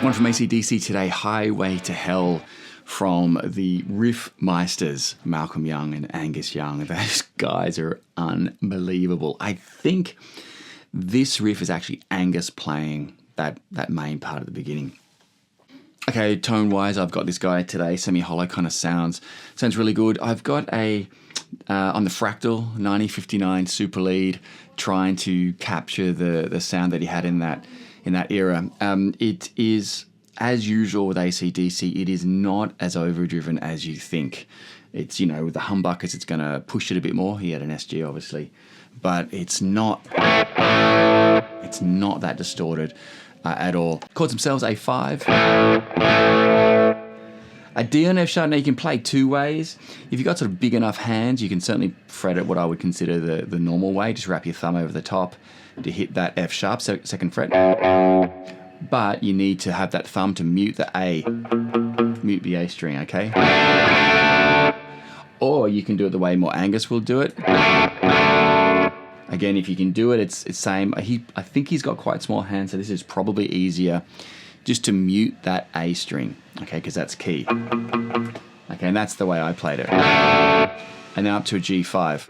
One from AC/DC today, Highway to Hell, from the Riff Meisters, Malcolm Young and Angus Young. Those guys are unbelievable. I think this riff is actually Angus playing that main part at the beginning. Okay, tone-wise, I've got this guy today, semi-hollow kind of sounds really good. I've got a, on the Fractal 9059 Super Lead, trying to capture the sound that he had in that era. It is, as usual with AC/DC, it is not as overdriven as you think. It's, with the humbuckers, it's going to push it a bit more. He had an SG, obviously, but it's not that distorted at all. Chords themselves, A5. A D on F sharp, now you can play two ways. If you've got sort of big enough hands, you can certainly fret it what I would consider the normal way. Just wrap your thumb over the top to hit that F sharp, second fret. But you need to have that thumb to mute the A, mute the A string, okay? Or you can do it the way more Angus will do it. Again, if you can do it, it's same. I think he's got quite small hands, so this is probably easier just to mute that A string, okay, because that's key. Okay, and that's the way I played it. And then up to a G5.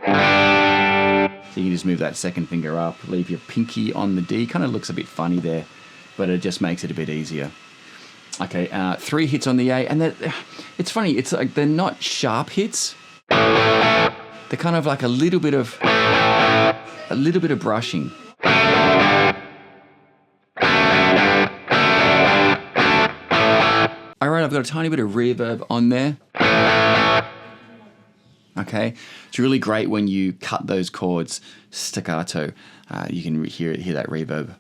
So you can just move that second finger up, leave your pinky on the D. Kind of looks a bit funny there, but it just makes it a bit easier. Okay, 3 hits on the A, and it's funny, it's like they're not sharp hits. They're kind of like a little bit of brushing. All right, I've got a tiny bit of reverb on there. Okay, it's really great when you cut those chords staccato. You can hear that reverb.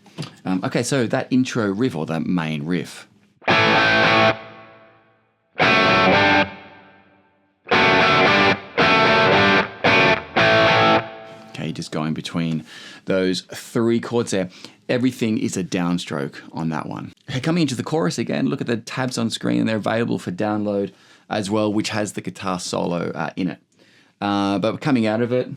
Okay, so that intro riff, or that main riff. Okay, just going between those 3 chords there. Everything is a downstroke on that one. Okay, coming into the chorus again, look at the tabs on screen, and they're available for download as well, which has the guitar solo in it. But coming out of it,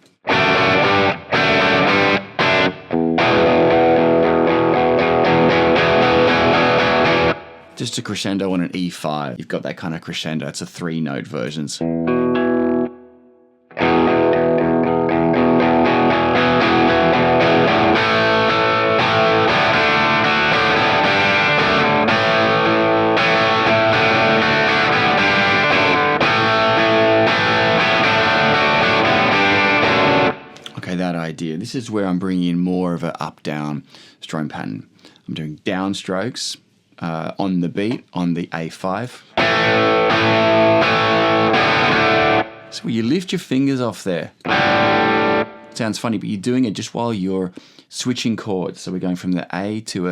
just a crescendo on an E5. You've got that kind of crescendo. It's a 3-note versions. That idea. This is where I'm bringing in more of an up-down strum pattern. I'm doing downstrokes on the beat on the A5. So you lift your fingers off there. Sounds funny, but you're doing it just while you're switching chords. So we're going from the A to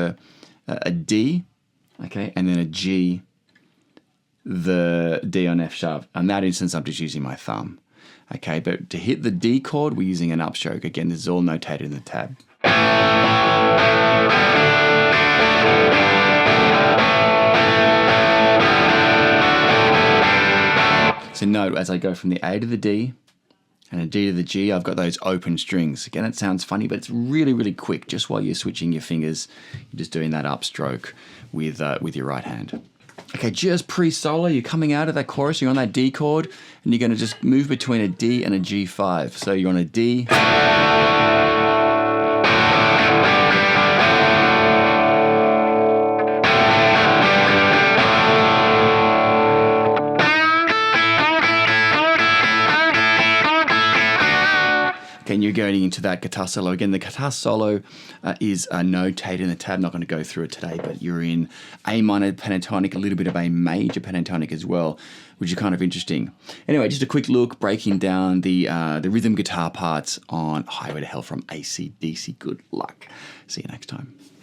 a D, okay, and then a G, the D on F sharp. In that instance, I'm just using my thumb. Okay, but to hit the D chord, we're using an upstroke. Again, this is all notated in the tab. So note, as I go from the A to the D and a D to the G, I've got those open strings. Again, it sounds funny, but it's really, really quick. Just while you're switching your fingers, you're just doing that upstroke with your right hand. Okay, just pre-solo, you're coming out of that chorus, you're on that D chord, and you're going to just move between a D and a G5. So you're on a D. Okay, and you're going into that guitar solo. Again, the guitar solo is notated in the tab. I'm not going to go through it today, but you're in A minor pentatonic, a little bit of a major pentatonic as well, which is kind of interesting. Anyway, just a quick look, breaking down the rhythm guitar parts on Highway to Hell from AC/DC. Good luck. See you next time.